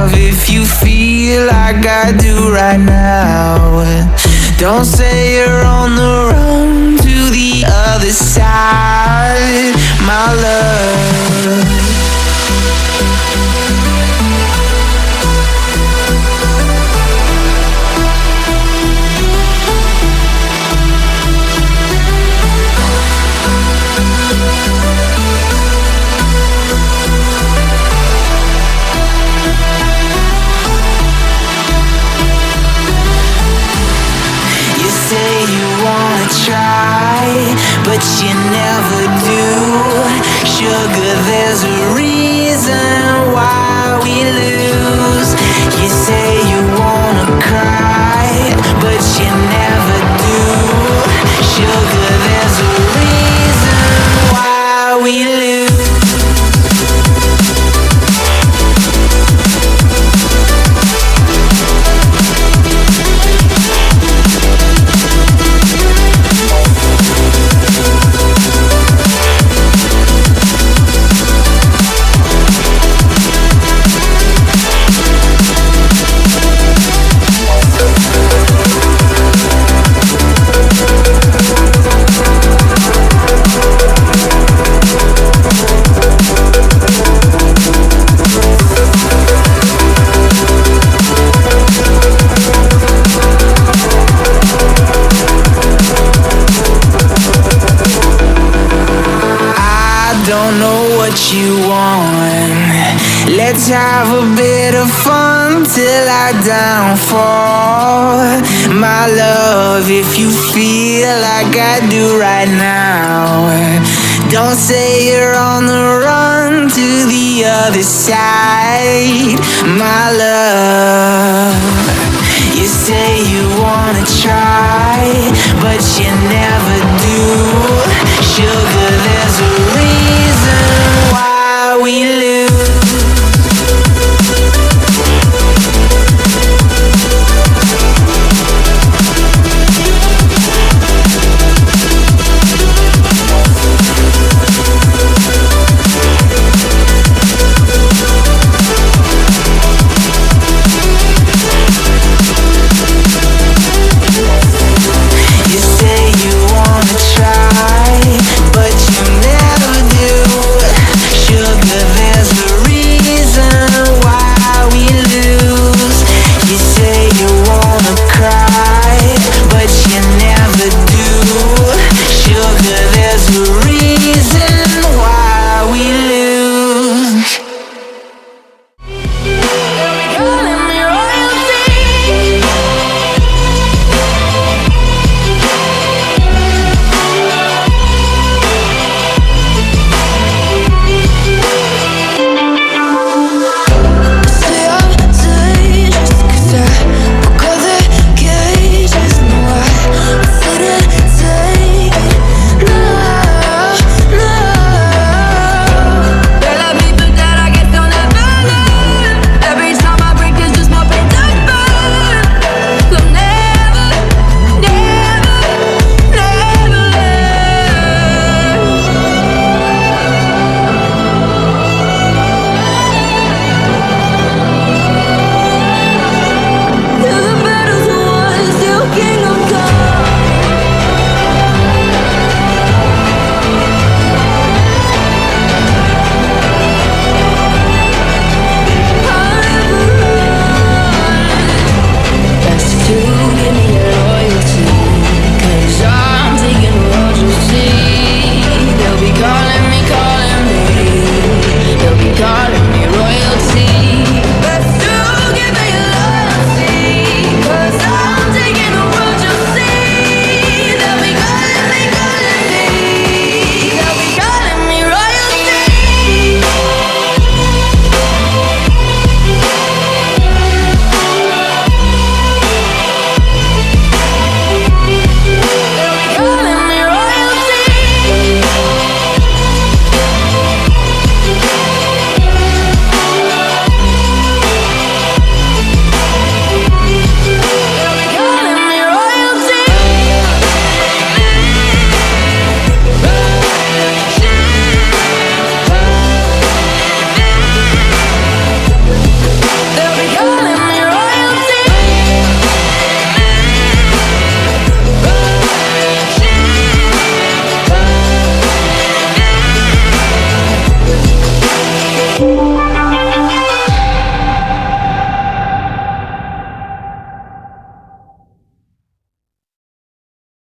love if you feel like I do right now. Don't say you're on the run to the other side, my love. But you never do. Sugar, there's a reason why we lose. You say you wanna cry, but you never do. Sugar, there's a reason why we lose. You want. Let's have a bit of fun till I downfall, my love, if you feel like I do right now. Don't say you're on the run to the other side, my love. You say you wanna try, but you never do. Sugar, there's a reason why we live.